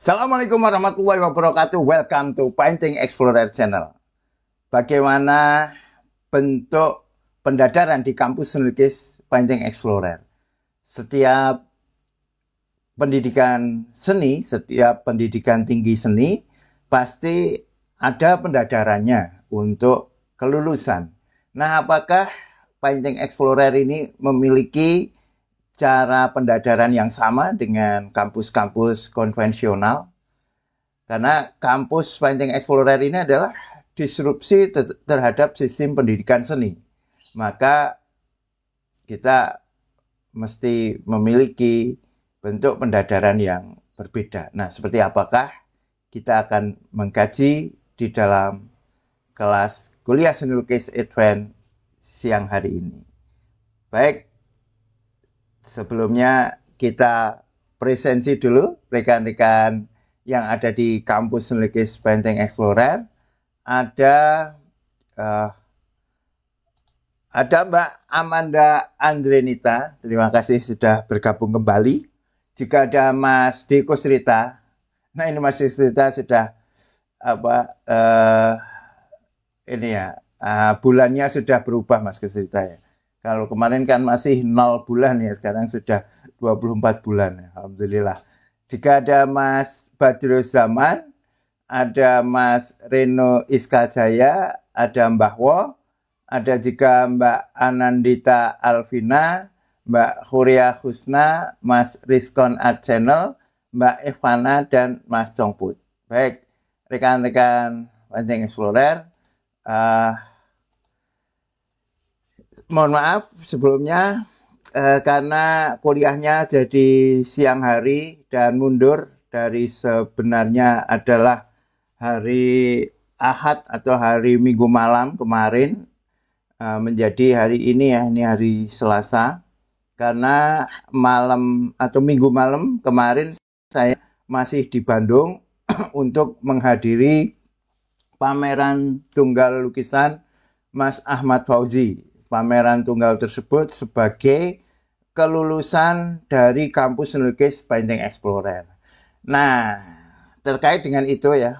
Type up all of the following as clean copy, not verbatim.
Assalamualaikum warahmatullahi wabarakatuh. Welcome to Painting Explorer Channel. Bagaimana bentuk pendadaran di kampus melukis Painting Explorer? Setiap pendidikan seni, setiap pendidikan tinggi seni, pasti ada pendadarannya untuk kelulusan. Nah, apakah Painting Explorer ini memiliki cara pendadaran yang sama dengan kampus-kampus konvensional? Karena kampus Painting Explorer ini adalah disrupsi terhadap sistem pendidikan seni. Maka kita mesti memiliki bentuk pendadaran yang berbeda. Nah, seperti apakah kita akan mengkaji di dalam kelas kuliah seni lukis Advance siang hari ini. Baik, sebelumnya kita presensi dulu rekan-rekan yang ada di kampus melukis Painting Explorer. Ada Mbak Amanda Andrenita, terima kasih sudah bergabung kembali. Juga ada Mas Deko Srita. Nah, ini Mas Deko Srita sudah bulannya sudah berubah Mas Deko Srita ya. Kalau kemarin kan masih 0 bulan ya, sekarang sudah 24 bulan. Alhamdulillah. Jika ada Mas Badro Zaman, ada Mas Reno Iskajaya, ada Mbah Wo, ada juga Mbak Anandita Alvina, Mbak Huria Husna, Mas Rizkon Art Channel, Mbak Evana, dan Mas Congput. Baik, rekan-rekan Painting Explorer, mohon maaf sebelumnya karena kuliahnya jadi siang hari dan mundur dari sebenarnya adalah hari Ahad atau hari Minggu malam kemarin menjadi hari ini ya, ini hari Selasa. Karena malam atau Minggu malam kemarin saya masih di Bandung untuk menghadiri pameran tunggal lukisan Mas Ahmad Fauzi. Pameran tunggal tersebut sebagai kelulusan dari kampus melukis Painting Explorer. Nah, terkait dengan itu ya,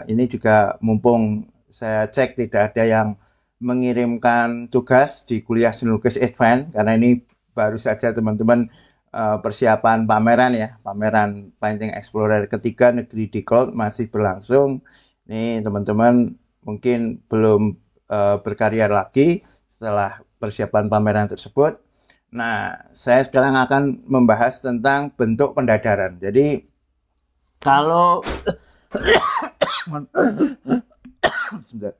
ini juga mumpung saya cek tidak ada yang mengirimkan tugas di kuliah seni lukis Advance, karena ini baru saja teman-teman persiapan pameran ya, pameran Painting Explorer ketiga negeri di Gold masih berlangsung. Ini teman-teman mungkin belum berkarya lagi setelah persiapan pameran tersebut. Nah, saya sekarang akan membahas tentang bentuk pendadaran. Jadi, kalau sebentar.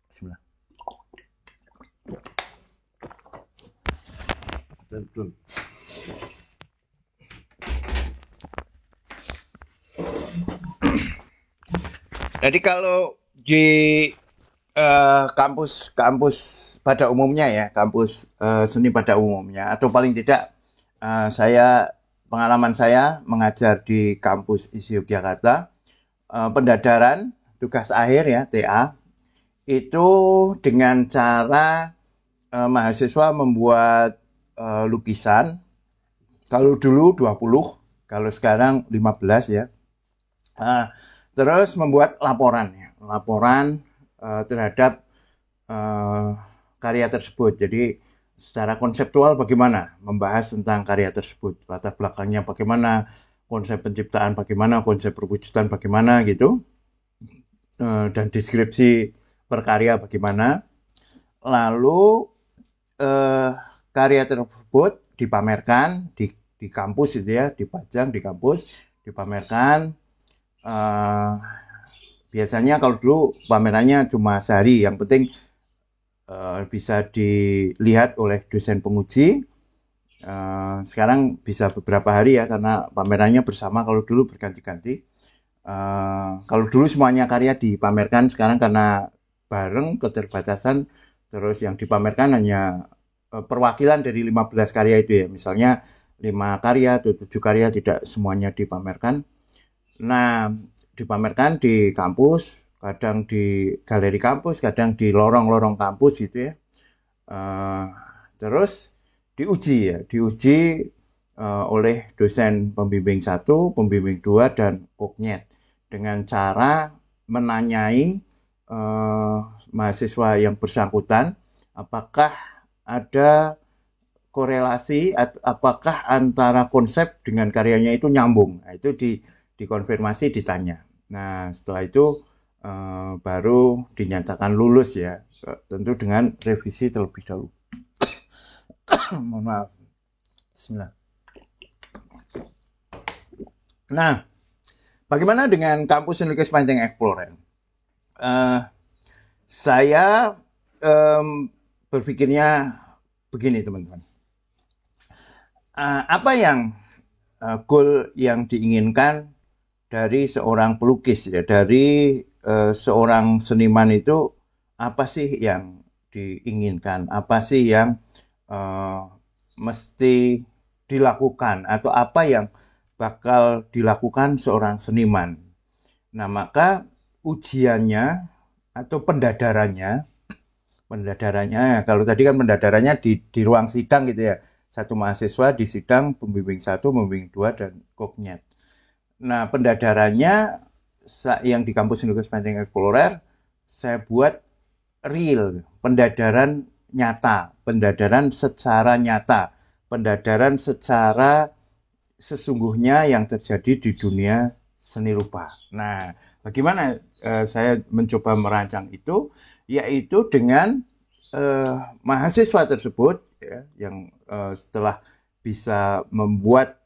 Bismillah. Jadi kalau di kampus pada umumnya ya, kampus seni pada umumnya, atau paling tidak pengalaman saya mengajar di kampus ISI Yogyakarta, pendadaran tugas akhir ya TA itu dengan cara mahasiswa membuat lukisan. Kalau dulu 20, kalau sekarang 15 ya. Terus membuat laporan ya, laporan terhadap karya tersebut. Jadi secara konseptual bagaimana membahas tentang karya tersebut, latar belakangnya bagaimana, konsep penciptaan bagaimana, konsep perwujudan bagaimana gitu, dan deskripsi perkarya bagaimana. Lalu karya tersebut dipamerkan di kampus itu ya, dipajang di kampus, dipamerkan. Biasanya kalau dulu pamerannya cuma sehari, yang penting bisa dilihat oleh dosen penguji. Sekarang bisa beberapa hari ya, karena pamerannya bersama. Kalau dulu berganti-ganti. Kalau dulu semuanya karya dipamerkan, sekarang karena bareng keterbatasan, terus yang dipamerkan hanya perwakilan dari 15 karya itu ya. Misalnya 5 karya atau 7 karya, tidak semuanya dipamerkan. Nah, dipamerkan di kampus, kadang di galeri kampus, kadang di lorong-lorong kampus gitu ya. Terus diuji ya, diuji oleh dosen pembimbing 1, pembimbing 2, dan koknyet dengan cara menanyai mahasiswa yang bersangkutan apakah ada korelasi, apakah antara konsep dengan karyanya itu nyambung. Nah, itu dikonfirmasi, ditanya. Nah, setelah itu baru dinyatakan lulus ya, tentu dengan revisi terlebih dahulu. Mohon maaf. Bismillah. Nah, bagaimana dengan kampus Sinlukis Painting Explorer? Saya berpikirnya begini, teman-teman. Apa yang goal yang diinginkan dari seorang pelukis ya, dari seorang seniman itu apa sih yang diinginkan, apa sih yang mesti dilakukan atau apa yang bakal dilakukan seorang seniman. Nah, maka ujiannya atau pendadarannya kalau tadi kan pendadarannya di ruang sidang gitu ya. Satu mahasiswa di sidang, pembimbing 1, pembimbing 2, dan koknyet. Nah, pendadarannya yang di kampus Sinlukis Painting Explorer, saya buat real, pendadaran nyata, pendadaran secara nyata, pendadaran secara sesungguhnya yang terjadi di dunia seni rupa. Nah, bagaimana saya mencoba merancang itu, yaitu dengan mahasiswa tersebut ya, yang setelah bisa membuat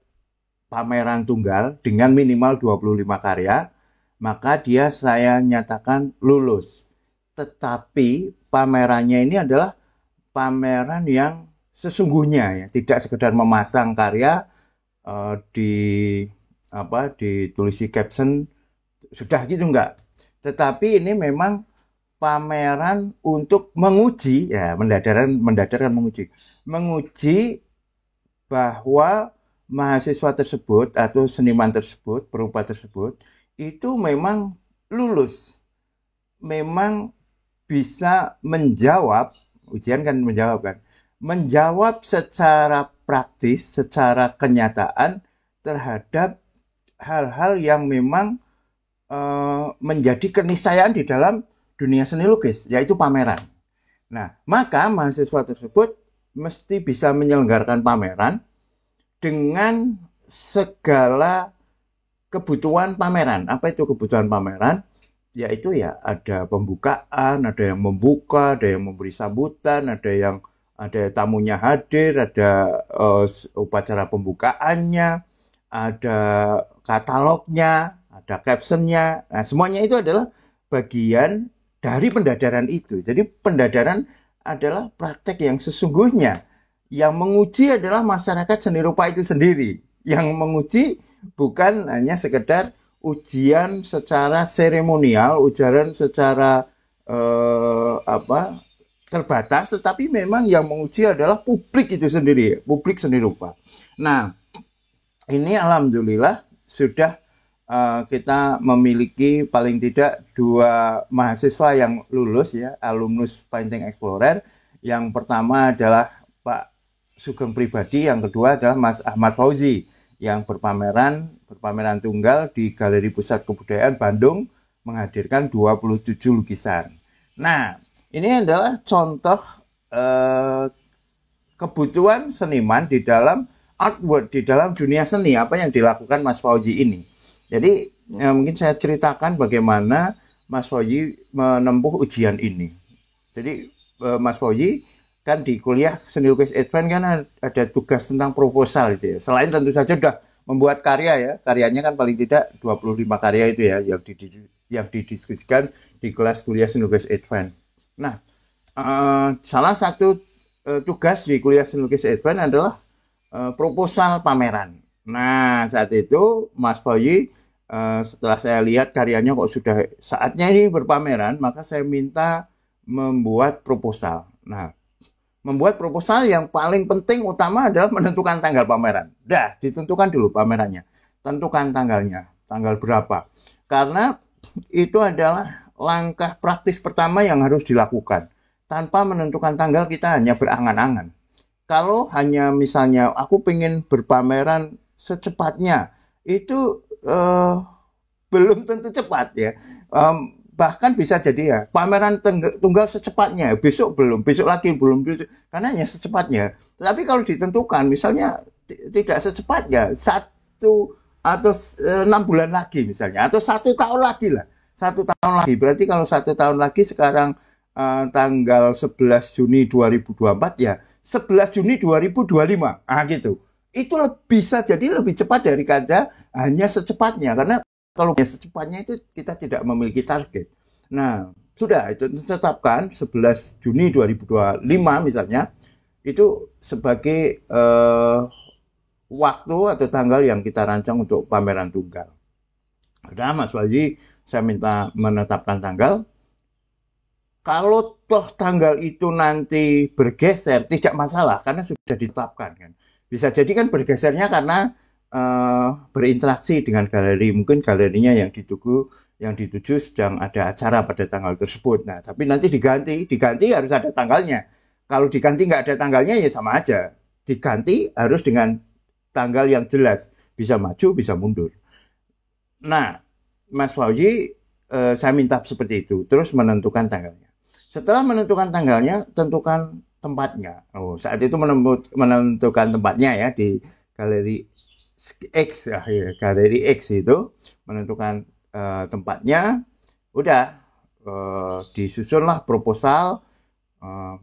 pameran tunggal dengan minimal 25 karya, maka saya nyatakan lulus. Tetapi pamerannya ini adalah pameran yang sesungguhnya ya, tidak sekedar memasang karya ditulisi caption sudah gitu enggak. Tetapi ini memang pameran untuk menguji ya, mendadaran menguji bahwa mahasiswa tersebut atau seniman tersebut, perupa tersebut itu memang lulus, memang bisa menjawab, ujian kan menjawab kan, menjawab secara praktis, secara kenyataan terhadap hal-hal yang memang menjadi keniscayaan di dalam dunia seni lukis, yaitu pameran. Nah, maka mahasiswa tersebut mesti bisa menyelenggarakan pameran dengan segala kebutuhan pameran. Apa itu kebutuhan pameran? Yaitu ya ada pembukaan, ada yang membuka, ada yang memberi sambutan, ada tamunya hadir, ada upacara pembukaannya, ada katalognya, ada captionnya. Nah, semuanya itu adalah bagian dari pendadaran itu. Jadi pendadaran adalah praktek yang sesungguhnya. Yang menguji adalah masyarakat seni rupa itu sendiri. Yang menguji bukan hanya sekedar ujian secara seremonial, ujian secara terbatas, tetapi memang yang menguji adalah publik itu sendiri, publik seni rupa. Nah, ini alhamdulillah sudah kita memiliki paling tidak 2 mahasiswa yang lulus ya, alumnus Painting Explorer. Yang pertama adalah Pak Sugeng Pribadi, yang kedua adalah Mas Ahmad Fauzi yang berpameran tunggal di Galeri Pusat Kebudayaan Bandung menghadirkan 27 lukisan. Nah, ini adalah contoh kebutuhan seniman di dalam artwork, di dalam dunia seni, apa yang dilakukan Mas Fauzi ini. Jadi mungkin saya ceritakan bagaimana Mas Fauzi menempuh ujian ini. Jadi Mas Fauzi kan di kuliah seni lukis advance kan ada tugas tentang proposal gitu ya. Selain tentu saja sudah membuat karya ya, karyanya kan paling tidak 25 karya itu ya yang didiskusikan di kelas kuliah seni lukis advance. Nah, salah satu tugas di kuliah seni lukis advance adalah proposal pameran. Nah, saat itu Mas Fauzi setelah saya lihat karyanya kok sudah saatnya ini berpameran, maka saya minta membuat proposal. Nah, membuat proposal yang paling penting utama adalah menentukan tanggal pameran. Dah, ditentukan dulu pamerannya. Tentukan tanggalnya, tanggal berapa. Karena itu adalah langkah praktis pertama yang harus dilakukan. Tanpa menentukan tanggal kita hanya berangan-angan. kalau hanya misalnya aku pengen berpameran secepatnya, itu belum tentu cepat ya. Bahkan bisa jadi ya pameran tunggal secepatnya, besok belum, besok lagi belum, besok, karena hanya secepatnya. Tetapi kalau ditentukan, misalnya tidak secepatnya, 1 atau 6 bulan lagi misalnya, atau 1 tahun lagi lah, 1 tahun lagi. Berarti kalau 1 tahun lagi sekarang tanggal 11 Juni 2024 ya 11 Juni 2025, gitu. Itu bisa jadi lebih cepat daripada hanya secepatnya, karena kalau secepatnya itu kita tidak memiliki target. Nah, sudah itu ditetapkan 11 Juni 2025 misalnya, itu sebagai waktu atau tanggal yang kita rancang untuk pameran tunggal. Udah Mas Waji, saya minta menetapkan tanggal. Kalau toh tanggal itu nanti bergeser, tidak masalah, karena sudah ditetapkan kan. Bisa jadi kan bergesernya karena berinteraksi dengan galeri, mungkin galerinya yang dituju sedang ada acara pada tanggal tersebut. Nah, tapi nanti diganti harus ada tanggalnya. Kalau diganti nggak ada tanggalnya ya sama aja. Diganti harus dengan tanggal yang jelas, bisa maju, bisa mundur. Nah, Mas Fauzi, saya minta seperti itu, terus menentukan tanggalnya. Setelah menentukan tanggalnya, tentukan tempatnya. Saat itu menentukan tempatnya ya di galeri X, galeri X itu menentukan tempatnya, udah disusunlah proposal,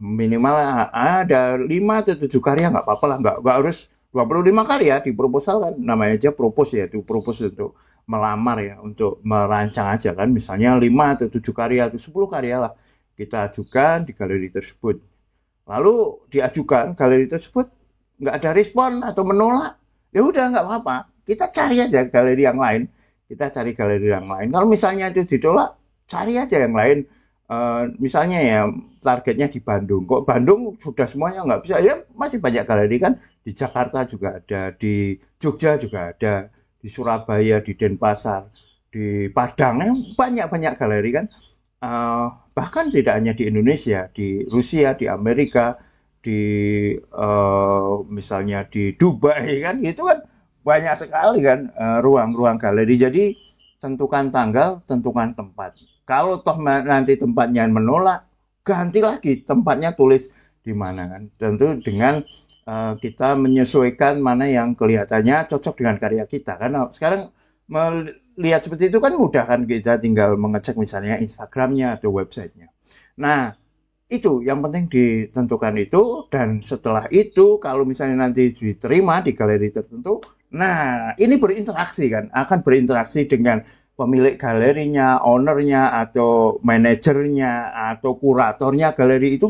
minimal ada 5 atau 7 karya, nggak apa-apa lah, nggak harus 25 karya di proposal kan, namanya aja propose ya, itu propose untuk melamar ya, untuk merancang aja kan, misalnya 5 atau 7 karya atau 10 karya lah kita ajukan di galeri tersebut. Lalu diajukan galeri tersebut nggak ada respon atau menolak, ya udah nggak apa-apa, kita cari aja galeri yang lain, kalau misalnya itu ditolak, cari aja yang lain. Misalnya ya targetnya di Bandung, kok Bandung sudah semuanya nggak bisa, ya masih banyak galeri kan, di Jakarta juga ada, di Jogja juga ada, di Surabaya, di Denpasar, di Padang, banyak-banyak galeri kan. Bahkan tidak hanya di Indonesia, di Rusia, di Amerika, di misalnya di Dubai kan, itu kan banyak sekali kan ruang-ruang galeri. Jadi tentukan tanggal, tentukan tempat. Kalau toh nanti tempatnya menolak, ganti lagi tempatnya, tulis di mana kan. Tentu dengan kita menyesuaikan mana yang kelihatannya cocok dengan karya kita. Karena sekarang melihat seperti itu kan mudah kan, kita tinggal mengecek misalnya Instagramnya atau websitenya. Nah, itu yang penting ditentukan itu, dan setelah itu kalau misalnya nanti diterima di galeri tertentu, nah ini berinteraksi kan, akan berinteraksi dengan pemilik galerinya, ownernya, atau manajernya, atau kuratornya galeri itu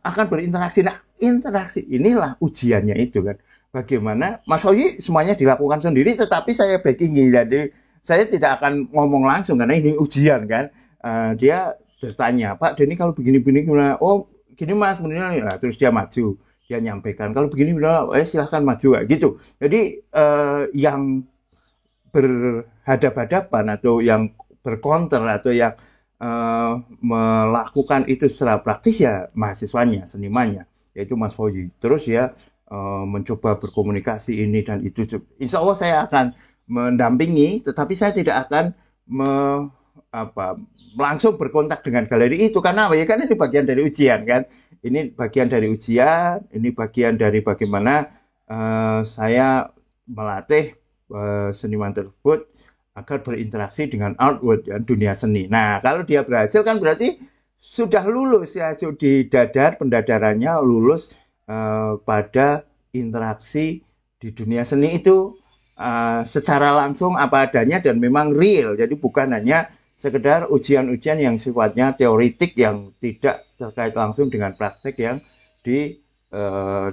akan berinteraksi. Nah, interaksi inilah ujiannya itu kan. Bagaimana Mas Hoyi semuanya dilakukan sendiri, tetapi saya backingi, jadi saya tidak akan ngomong langsung karena ini ujian kan. Dia bertanya, Pak Denny kalau begini-begini gimana? Oh gini Mas, kemudian nah, terus dia maju, dia nyampaikan kalau begini silahkan maju gitu. Jadi yang berhadapan-hadapan atau yang berkonter atau yang melakukan itu secara praktis ya mahasiswanya, senimannya, yaitu Mas Fauzi. Terus ya mencoba berkomunikasi ini dan itu. Insya Allah saya akan mendampingi, tetapi saya tidak akan langsung berkontak dengan galeri itu, karena ya kan ini bagian dari ujian kan, ini bagian dari ujian, ini bagian dari bagaimana saya melatih seniman tersebut agar berinteraksi dengan outward dan dunia seni. Nah kalau dia berhasil kan berarti sudah lulus ya, di pendadarannya lulus pada interaksi di dunia seni itu secara langsung apa adanya dan memang real, jadi bukan hanya sekedar ujian-ujian yang sifatnya teoritik yang tidak terkait langsung dengan praktek yang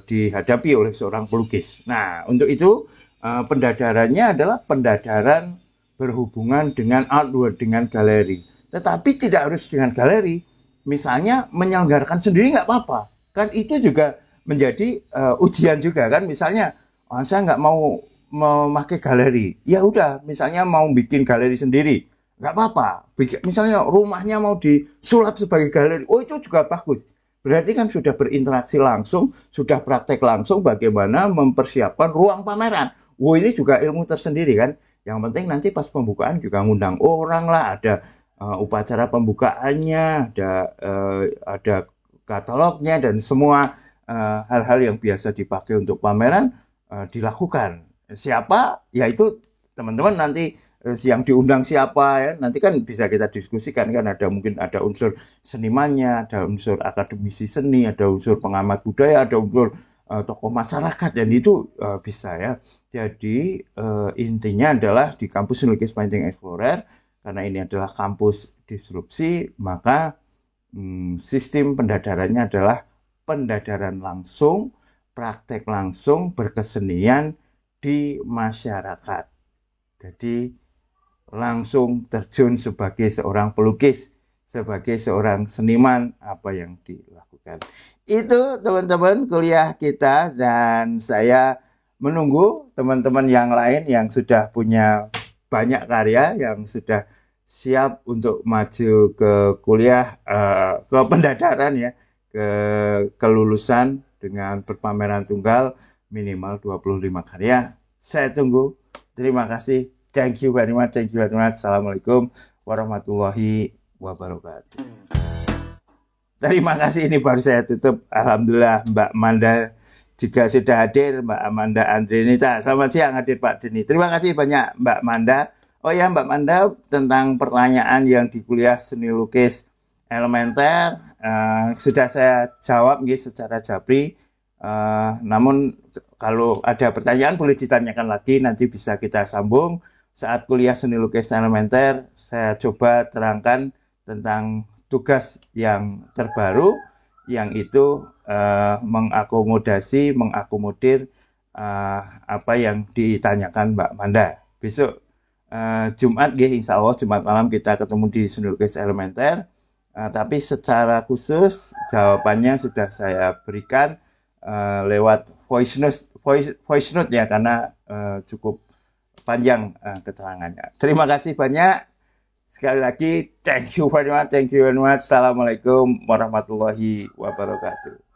dihadapi oleh seorang pelukis. Nah, untuk itu pendadarannya adalah pendadaran berhubungan dengan artwork, dengan galeri. Tetapi tidak harus dengan galeri. Misalnya menyelenggarakan sendiri nggak apa-apa. Kan itu juga menjadi ujian juga kan. Misalnya, saya nggak mau memakai galeri. Ya udah, misalnya mau bikin galeri sendiri. Nggak apa-apa. Misalnya rumahnya mau disulap sebagai galeri. Oh itu juga bagus. Berarti kan sudah berinteraksi langsung, sudah praktek langsung bagaimana mempersiapkan ruang pameran. Wah, ini juga ilmu tersendiri kan. Yang penting nanti pas pembukaan juga ngundang orang lah, ada upacara pembukaannya, ada katalognya dan semua hal-hal yang biasa dipakai untuk pameran dilakukan. Siapa? Ya itu teman-teman nanti yang diundang siapa ya, nanti kan bisa kita diskusikan kan, ada mungkin ada unsur senimannya, ada unsur akademisi seni, ada unsur pengamat budaya, ada unsur tokoh masyarakat, dan itu bisa ya. Jadi intinya adalah di kampus Nulukis Painting Explorer, karena ini adalah kampus disrupsi, maka sistem pendadarannya adalah pendadaran langsung, praktek langsung, berkesenian di masyarakat. Jadi langsung terjun sebagai seorang pelukis, sebagai seorang seniman, apa yang dilakukan. Itu teman-teman kuliah kita, dan saya menunggu teman-teman yang lain yang sudah punya banyak karya, yang sudah siap untuk maju ke kuliah, ke pendadaran ya, ke kelulusan dengan berpameran tunggal minimal 25 karya. Saya tunggu. Terima kasih. Thank you very much. Thank you very much. Assalamualaikum warahmatullahi wabarakatuh. Terima kasih, ini baru saya tutup. Alhamdulillah Mbak Manda juga sudah hadir, Mbak Amanda Andrenita. Selamat siang hadir Pak Deni. Terima kasih banyak Mbak Manda. Oh ya Mbak Manda, tentang pertanyaan yang di kuliah seni lukis elementer sudah saya jawab secara japri. Namun kalau ada pertanyaan boleh ditanyakan lagi, nanti bisa kita sambung. Saat kuliah seni lukis elementer, saya coba terangkan tentang tugas yang terbaru, yang itu mengakomodir apa yang ditanyakan Mbak Manda. Besok Jumat, insya Allah Jumat malam kita ketemu di seni lukis elementer. Tapi secara khusus jawabannya sudah saya berikan lewat voice note ya, karena cukup panjang keterangannya. Terima kasih banyak. Sekali lagi, thank you very much. Assalamualaikum warahmatullahi wabarakatuh.